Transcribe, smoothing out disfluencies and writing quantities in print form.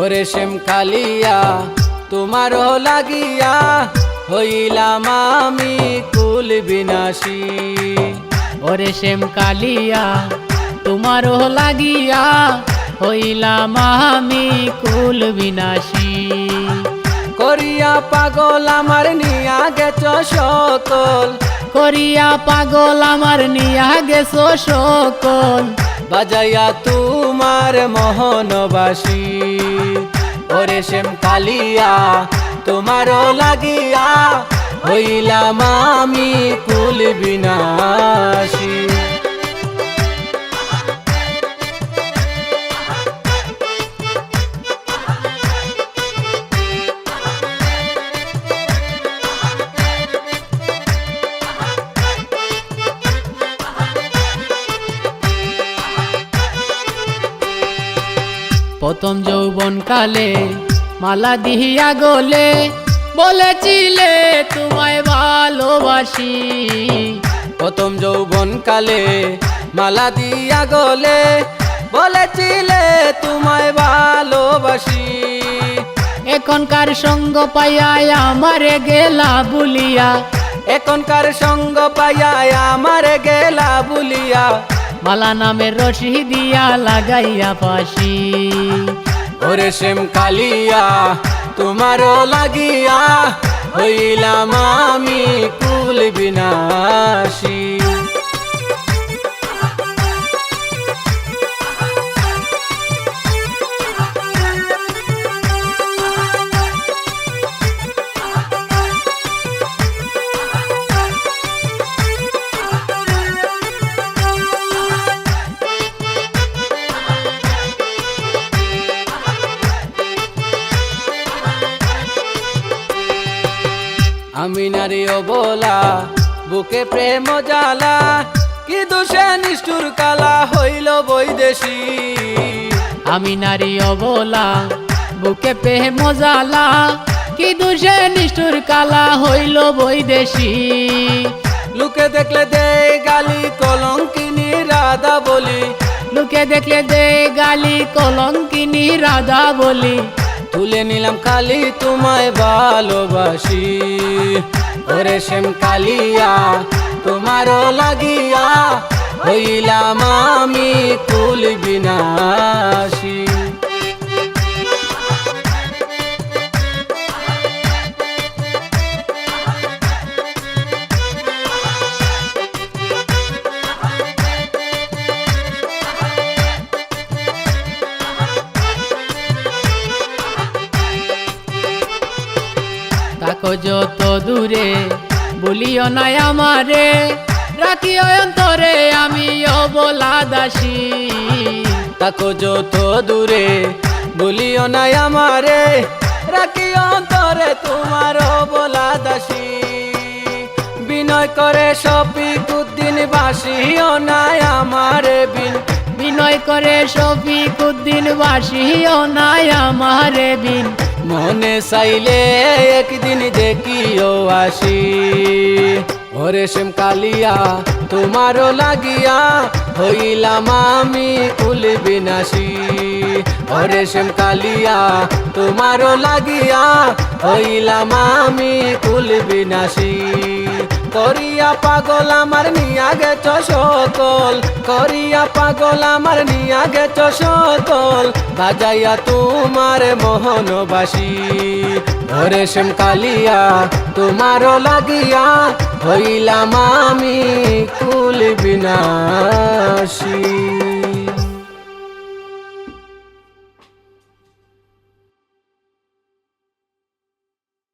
ওরে শ্যাম কালিয়া তোমার লাগিয়া হইলাম আমি কুল বিনাশী। ওরে শ্যাম কালিয়া তোমার লাগিয়া হইলাম আমি কুল বিনাশী। করিয়া পাগল আমার নিয়া গেছ সকল, করিয়া পাগল আমার নিয়া গেছো সকল, বাজাইয়া তোমার মোহনবাসী। ওরে শ্যাম কালিয়া তোমার লাগিয়া হইলাম আমি কুল বিনাশী। প্রথম যৌবন কালে মালা দিহিয়া গলে বলেছিলে তোমায় ভালোবাসি। প্রথম যৌবন কালে মালা দিয়া গলে বলেছিলে তোমায় ভালোবাসি। এখনকার সঙ্গ পাইয়া আমারে গেলা বুলিয়া, এখনকার সঙ্গ পাইয়া আমার গেলা বুলিয়া, মালা নামের রশি দিয়া লাগাইয়া ফাঁসি। ওরে শ্যাম কালিয়া তোমার লাগিয়া হইলাম আমি কুল বিনাশী। আমি নারী অবলা বুকে প্রেম জ্বালা, কি দোষে নিষ্ঠুর কালা হইল বৈদেশী। আমি নারী অবলা বুকে প্রেম জ্বালা, কি দোষে নিষ্ঠুর কালা হইল বৈদেশী। লোকে দেখলে দে গালি কলঙ্কিনী রাধা বলি, লোকে দেখলে দে গালি কলঙ্কিনী রাধা বলি, তুলে নিলাম কালি তোমায় ভালোবাসি। ওরে শ্যাম কালিয়া তোমার লাগিয়া হইলাম আমি কুল বিনাশী। তাকো যত দূরে বলিও নাই আমারে, রাখিও অন্তরে আমি অবলা দাসী। তাকো যত দূরে বলিও নাই আমারে, রাখি অন্তরে তোমার বলা দাসী। বিনয় করে শফিকুদ্দিন বাসিও নাই আমারে বিন, বিনয় করে শফিকুদ্দিন বাসিও নাই আমারে বিন, মনে চাইলে একদিন দেখিও আসি। ওরে শ্যাম কালিয়া তোমার লাগিয়া হইলাম আমি কুল বিনাশী। ওরে শ্যাম কালিয়া তোমার লাগিয়া হইলাম আমি কুল বিনাশী। করিয়া পাগল আমার নিয়া গেছ সকল, করিয়া পাগল আমার নিয়া গেছ সকল, বাজাইয়া তোমার মোহনবাসী। ওরে শ্যাম কালিয়া তোমার লাগিয়া হইলাম আমি কুল বিনাশী।